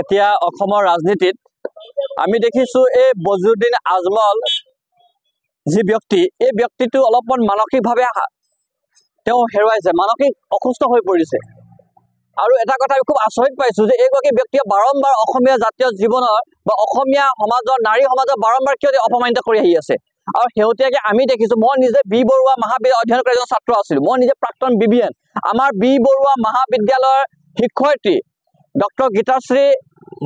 এতিয়া অসমৰ ৰাজনীতিত আমি দেখিছো এই বজলুদ্দিন আজমল যি ব্যক্তি, এই ব্যক্তিটো অলপমান মানসিকভাৱে তেওঁ হেৰুৱাইছে, মানসিক অসুস্থ হৈ পৰিছে। আৰু এটা কথা আমি খুব আচৰিত পাইছো যে এইগৰাকী ব্যক্তিয়ে বাৰম্বাৰ অসমীয়া জাতীয় জীৱনৰ বা অসমীয়া সমাজৰ নাৰী সমাজৰ বাৰম্বাৰ কিয় অপমানিত কৰি আহি আছে। আৰু শেহতীয়াকৈ আমি দেখিছো, মই নিজে বি বৰুৱা মহাবিদ্যালয় অধ্যয়ন কৰা এজন ছাত্ৰ আছিলো, মই নিজে প্ৰাক্তন BBN। আমাৰ বি বৰুৱা মহাবিদ্যালয়ৰ শিক্ষয়িত্ৰী ডক্টৰ গীতাশ্ৰী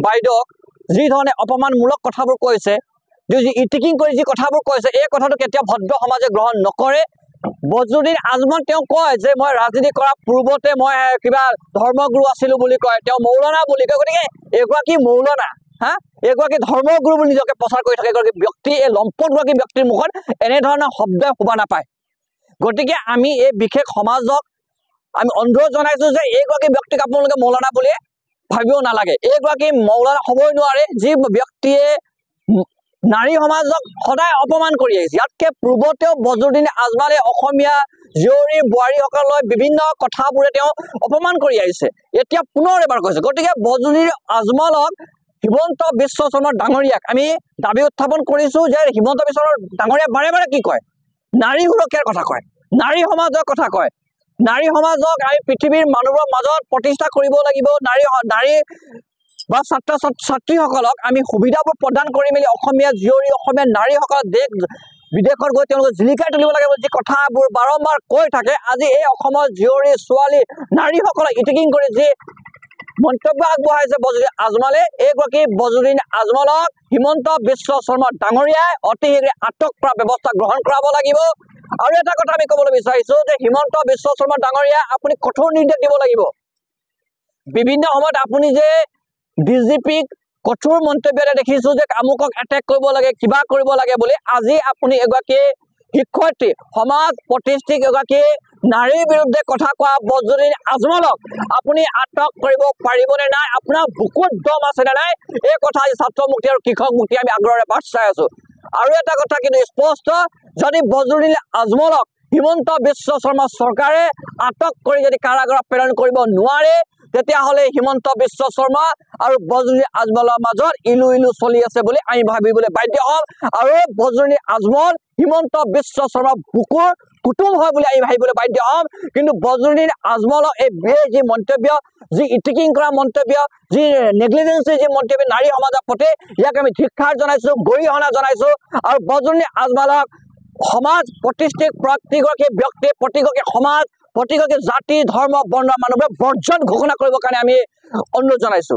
বাইদেউক যি ধৰণে অপমানমূলক কথাবোৰ কৈছে, যি ইটিকিং কৰি যি কথাবোৰ কৈছে, এই কথাটো কেতিয়াও ভদ্ৰ সমাজে গ্ৰহণ নকৰে। বজলুদ্দিন আজমল তেওঁ কয় যে মই ৰাজনীতি কৰাৰ পূৰ্বতে মই কিবা ধৰ্মগুৰু আছিলো বুলি কয়, তেওঁ মৌলানা বুলি কয়। গতিকে এগৰাকী মৌলানা, এগৰাকী ধৰ্মগুৰু বুলি নিজকে প্ৰচাৰ কৰি থাকে এগৰাকী ব্যক্তি, এই লম্পটগৰাকী ব্যক্তিৰ মুখত এনেধৰণৰ শব্দই শুবা নাপায়। গতিকে আমি এই বিশেষ সমাজক আমি অনুৰোধ জনাইছো যে এইগৰাকী ব্যক্তিক আপোনালোকে মৌলানা বুলি ভাবিব নালাগে। এইগৰাকী মৌলানা হ'বই নোৱাৰে, যি ব্যক্তিয়ে নাৰী সমাজক সদায় অপমান কৰি আহিছে। ইয়াতকে পূৰ্বতেও বজলুদ্দিন আজমলে অসমীয়া জীয়ৰী বোৱাৰীসকললৈ বিভিন্ন কথাবোৰে তেওঁ অপমান কৰি আহিছে, এতিয়া পুনৰ এবাৰ কৈছে। গতিকে বজলুদ্দিন আজমলক হিমন্ত বিশ্ব শৰ্মা ডাঙৰীয়াক আমি দাবী উত্থাপন কৰিছো যে হিমন্ত বিশ্ব শৰ্মা ডাঙৰীয়াক বাৰে বাৰে কি কয়, নাৰী সুৰক্ষাৰ কথা কয়, নাৰী সমাজৰ কথা কয়। নাৰী সমাজক আমি পৃথিৱীৰ মানুহবোৰৰ মাজত প্ৰতিষ্ঠা কৰিব লাগিব। নাৰী বা ছাত্ৰীসকলক আমি সুবিধাবোৰ প্ৰদান কৰি মেলি অসমীয়া জীয়ৰী অসমীয়া নাৰীসকলক দেশ বিদেশত গৈ তেওঁলোকক জিলিকাই তুলিব লাগে যি কথাবোৰ বাৰম্বাৰ কৈ থাকে। আজি এই অসমৰ জীয়ৰী ছোৱালী নাৰীসকলক ইটিকিং কৰি যি মন্তব্য আগবঢ়াইছে বজলুদ্দিন আজমলে, এইগৰাকী বজলুদ্দিন আজমলক হিমন্ত বিশ্ব শৰ্মা ডাঙৰীয়াই অতি শীঘ্ৰে আটক কৰা ব্যৱস্থা গ্ৰহণ কৰাব লাগিব। আৰু এটা কথা আমি ক'বলৈ বিচাৰিছো যে হিমন্ত বিশ্ব শৰ্মা ডাঙৰীয়া আপুনি কঠোৰ নিৰ্দেশ দিব লাগিব। বিভিন্ন সময়ত আপুনি যে DGPক কঠোৰ মন্তব্য দেখিছো যে আমুকক এটেক কৰিব লাগে, কিবা কৰিব লাগে বুলি। আজি আপুনি এগৰাকী শিক্ষয়িত্ৰী সমাজ প্ৰতিষ্ঠিত এগৰাকী নাৰীৰ বিৰুদ্ধে কথা কোৱা বজলুদ্দিন আজমলক আপুনি আটক কৰিব পাৰিবনে নাই, আপোনাৰ বুকুত দম আছে নে নাই, এই কথা আজি ছাত্ৰ মুক্তি আৰু কৃষক মুক্তি আমি আগ্ৰহেৰে বাট চাই আছো। আৰু এটা কথা কিন্তু স্পষ্ট, যদি বজলুদ্দিন আজমলক হিমন্ত বিশ্ব শৰ্মা চৰকাৰে আটক কৰি যদি কাৰাগাৰত প্ৰেৰণ কৰিব নোৱাৰে, তেতিয়াহ'লে হিমন্ত বিশ্ব শৰ্মা আৰু বজলুদ্দিন আজমলৰ মাজত ইলু ইলু চলি আছে বুলি আমি ভাবিবলৈ বাধ্য হ'ম। আৰু বজলুদ্দিন আজমল হিমন্ত বিশ্ব শৰ্মাৰ বুকুৰ কুটুম হয় বুলি আমি ভাবিবলৈ বাধ্য হ'ম। কিন্তু বজলুদ্দিন আজমলৰ এই যি মন্তব্য, যি ইটিকিং কৰা মন্তব্য, যি নেগলিজেন্সি যি মন্তব্য নাৰী সমাজৰ প্ৰতি, ইয়াক আমি ধিক্কাৰ জনাইছো, গৰিহণা জনাইছো। আৰু বজলুদ্দিন আজমলক সমাজ প্ৰতিষ্ঠিত প্ৰতিগৰাকী ব্যক্তি, প্ৰতিগৰাকী সমাজ, প্ৰতিগৰাকী জাতি ধৰ্ম বৰ্ণৰ মানুহবোৰে বৰ্জন ঘোষণা কৰিবৰ কাৰণে আমি অনুৰোধ জনাইছো।